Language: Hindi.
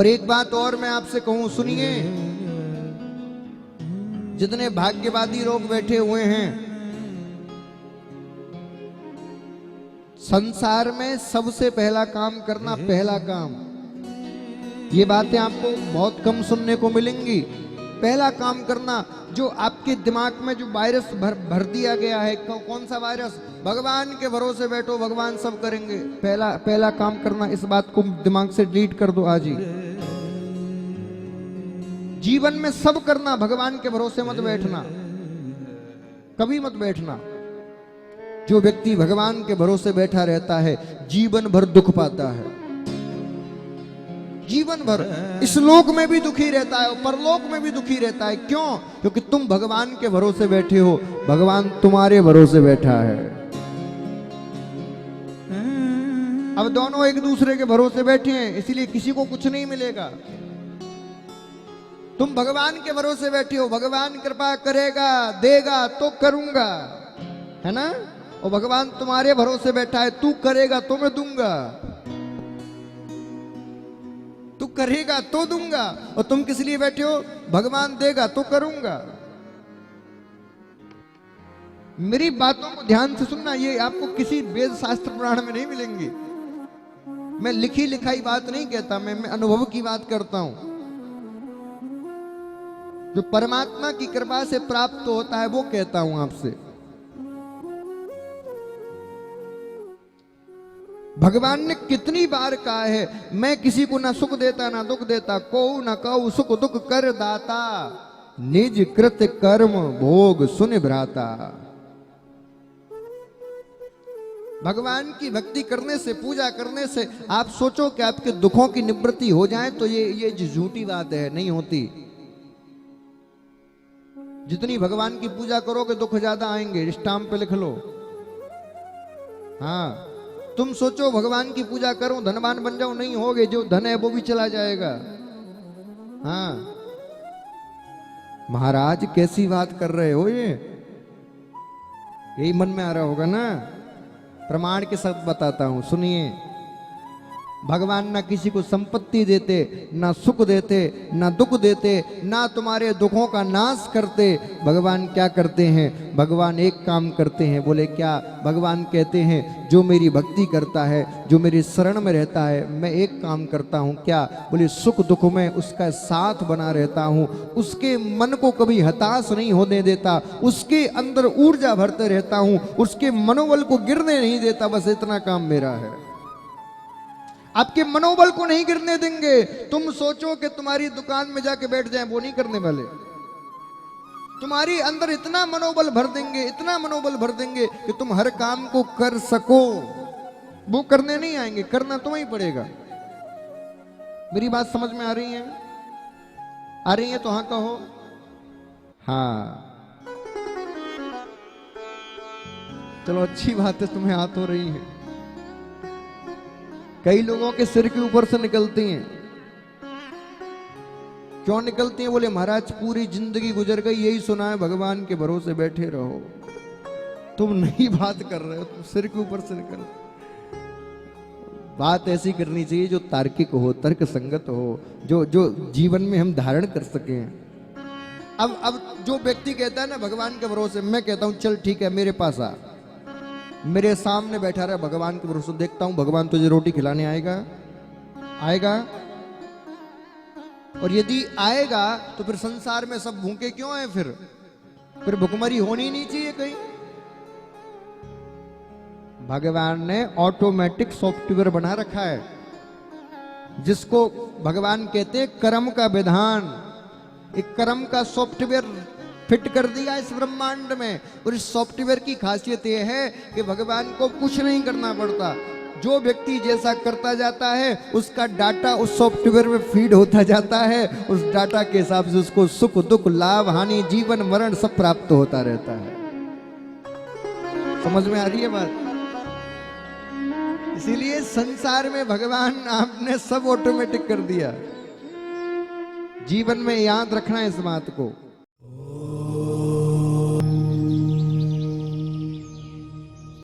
और एक बात और मैं आपसे कहूं, सुनिए, जितने भाग्यवादी लोग बैठे हुए हैं, संसार में सबसे पहला काम करना, पहला काम, ये बातें आपको बहुत कम सुनने को मिलेंगी। पहला काम करना, जो आपके दिमाग में जो वायरस भर दिया गया है, कौन सा वायरस? भगवान के भरोसे बैठो, भगवान सब करेंगे। पहला काम करना, इस बात को दिमाग से डिलीट कर दो आज ही। जीवन में सब करना, भगवान के भरोसे मत बैठना, कभी मत बैठना। जो व्यक्ति भगवान के भरोसे बैठा रहता है जीवन भर दुख पाता है, जीवन भर इस लोक में भी दुखी रहता है और परलोक में भी दुखी रहता है। क्यों? क्योंकि तुम भगवान के भरोसे बैठे हो, भगवान तुम्हारे भरोसे बैठा है। अब दोनों एक दूसरे के भरोसे बैठे हैं, इसीलिए किसी को कुछ नहीं मिलेगा। तुम भगवान के भरोसे बैठे हो, भगवान कृपा करेगा, देगा तो करूंगा, है ना? और भगवान तुम्हारे भरोसे बैठा है, तू करेगा तो मैं दूंगा, तू करेगा तो दूंगा। और तुम किस लिए बैठे हो? भगवान देगा तो करूंगा। मेरी बातों को ध्यान से सुनना, ये आपको किसी वेद शास्त्र पुराण में नहीं मिलेंगी। मैं लिखी लिखाई बात नहीं कहता, मैं अनुभव की बात करता हूं। जो परमात्मा की कृपा से प्राप्त होता है वो कहता हूं आपसे। भगवान ने कितनी बार कहा है, मैं किसी को ना सुख देता ना दुख देता, को न कहू सुख दुख कर दाता, निज कृत कर्म भोग सुन भ्राता। भगवान की भक्ति करने से, पूजा करने से आप सोचो कि आपके दुखों की निवृत्ति हो जाए, तो ये झूठी बात है, नहीं होती। जितनी भगवान की पूजा करोगे दुख ज्यादा आएंगे, स्टाम्प पे लिख लो। हाँ, तुम सोचो भगवान की पूजा करो धनवान बन जाओ, नहीं होगे, जो धन है वो भी चला जाएगा। हाँ महाराज कैसी बात कर रहे हो, ये यही मन में आ रहा होगा ना। प्रमाण के साथ बताता हूं, सुनिए। भगवान ना किसी को संपत्ति देते, ना सुख देते, ना दुख देते, ना तुम्हारे दुखों का नाश करते। भगवान क्या करते हैं? भगवान एक काम करते हैं। बोले क्या? भगवान कहते हैं जो मेरी भक्ति करता है, जो मेरी शरण में रहता है, मैं एक काम करता हूं। क्या? बोले सुख दुख में उसका साथ बना रहता हूं, उसके मन को कभी हताश नहीं होने देता, उसके अंदर ऊर्जा भरते रहता हूं, उसके मनोबल को गिरने नहीं देता। बस इतना काम मेरा है। आपके मनोबल को नहीं गिरने देंगे। तुम सोचो कि तुम्हारी दुकान में जाके बैठ जाएं, वो नहीं करने वाले। तुम्हारी अंदर इतना मनोबल भर देंगे, इतना मनोबल भर देंगे कि तुम हर काम को कर सको। वो करने नहीं आएंगे, करना तुम्हें ही पड़ेगा। मेरी बात समझ में आ रही है? आ रही है तो हाँ कहो। हाँ चलो, अच्छी बात है, तुम्हें हाथ हो रही है। कई लोगों के सिर के ऊपर से निकलती हैं। क्यों निकलती हैं? बोले महाराज पूरी जिंदगी गुजर गई, यही सुना है भगवान के भरोसे बैठे रहो। तुम नहीं बात कर रहे हो, तुम सिर के ऊपर से निकल। बात ऐसी करनी चाहिए जो तार्किक हो, तर्क संगत हो, जो जीवन में हम धारण कर सके। अब जो व्यक्ति कहता है ना भगवान के भरोसे, मैं कहता हूं चल ठीक है मेरे पास आ, मेरे सामने बैठा रहा भगवान के भरोसे, देखता हूं भगवान तुझे रोटी खिलाने आएगा, आएगा। और यदि आएगा तो फिर संसार में सब भूखे क्यों आए? फिर भुखमरी होनी नहीं चाहिए कहीं। भगवान ने ऑटोमेटिक सॉफ्टवेयर बना रखा है, जिसको भगवान कहते कर्म का विधान। एक कर्म का सॉफ्टवेयर फिट कर दिया इस ब्रह्मांड में। और इस सॉफ्टवेयर की खासियत यह है कि भगवान को कुछ नहीं करना पड़ता। जो व्यक्ति जैसा करता जाता है उसका डाटा उस सॉफ्टवेयर में फीड होता जाता है। उस डाटा के हिसाब से उसको सुख दुख लाभ हानि जीवन मरण सब प्राप्त होता रहता है। समझ में आ रही है बात? इसीलिए संसार में भगवान आपने सब ऑटोमेटिक कर दिया। जीवन में याद रखना इस बात को।